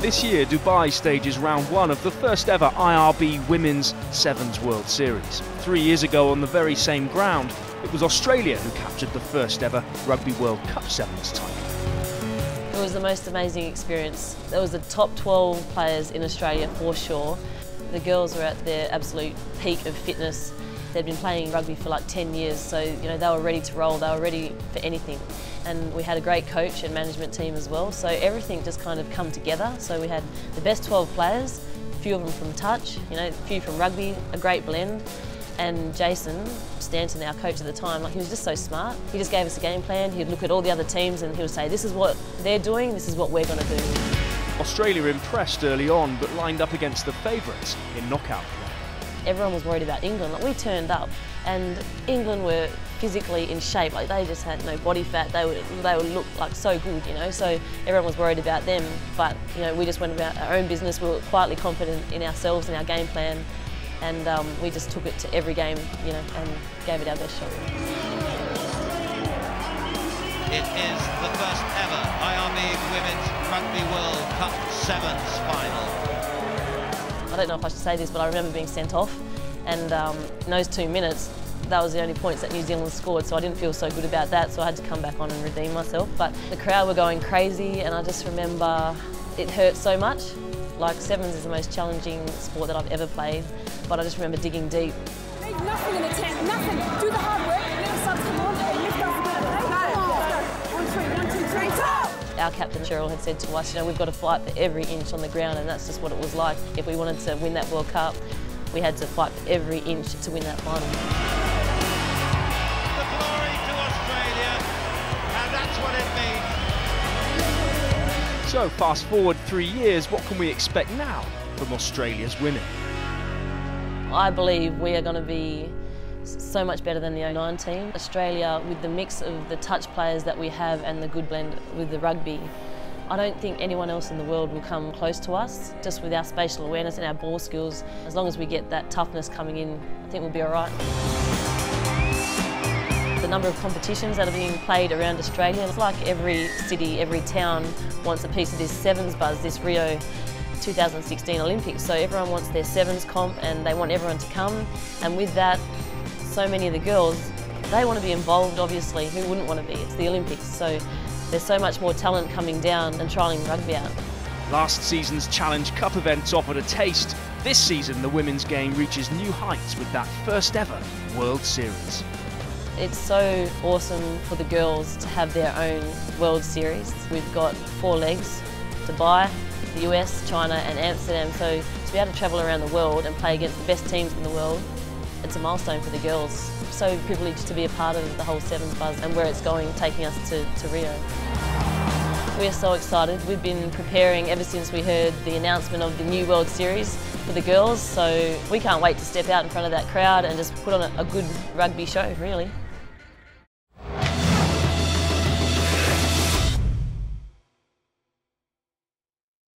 This year, Dubai stages round one of the first ever IRB Women's Sevens World Series. 3 years ago on the very same ground, it was Australia who captured the first ever Rugby World Cup Sevens title. It was the most amazing experience. There was the top 12 players in Australia for sure. The girls were at their absolute peak of fitness. They'd been playing rugby for like 10 years, so they were ready to roll, they were ready for anything. And we had a great coach and management team as well, so everything just kind of come together. So we had the best 12 players, a few of them from touch, a few from rugby, a great blend. And Jason Stanton, our coach at the time, he was just so smart. He just gave us a game plan. He'd look at all the other teams and he would say, this is what they're doing, this is what we're going to do. Australia impressed early on, but lined up against the favourites in knockout play. Everyone was worried about England. We turned up and England were physically in shape. They just had no body fat. They would look like so good, So everyone was worried about them. But we just went about our own business. We were quietly confident in ourselves and our game plan, and we just took it to every game, and gave it our best shot. It is the first ever IRB Women's Rugby World Cup Sevens final. I don't know if I should say this, but I remember being sent off, and in those 2 minutes, that was the only points that New Zealand scored, so I didn't feel so good about that, so I had to come back on and redeem myself. But the crowd were going crazy, and I just remember it hurt so much. Like, sevens is the most challenging sport that I've ever played, but I just remember digging deep. Leave nothing in the tent, nothing. Do the hard work, let the subs come on and lift us a bit. 1, 2, 3, top! Our captain Cheryl had said to us, we've got to fight for every inch on the ground, and that's just what it was like. If we wanted to win that World Cup, we had to fight for every inch to win that final. The glory to Australia, and that's what it means. So fast forward 3 years, what can we expect now from Australia's women? I believe we are going to be so much better than the 09 team. Australia, with the mix of the touch players that we have and the good blend with the rugby, I don't think anyone else in the world will come close to us. Just with our spatial awareness and our ball skills, as long as we get that toughness coming in, I think we'll be all right. The number of competitions that are being played around Australia, it's like every city, every town wants a piece of this sevens buzz, this Rio 2016 Olympics. So everyone wants their sevens comp and they want everyone to come. And with that, so many of the girls, they want to be involved, obviously. Who wouldn't want to be? It's the Olympics. So there's so much more talent coming down and trialling rugby out. Last season's Challenge Cup events offered a taste. This season, the women's game reaches new heights with that first ever World Series. It's so awesome for the girls to have their own World Series. We've got 4 legs: Dubai, the US, China and Amsterdam. So to be able to travel around the world and play against the best teams in the world, it's a milestone for the girls. So privileged to be a part of the whole sevens buzz and where it's going, taking us to Rio. We're so excited. We've been preparing ever since we heard the announcement of the new World Series for the girls, so we can't wait to step out in front of that crowd and just put on a good rugby show, really.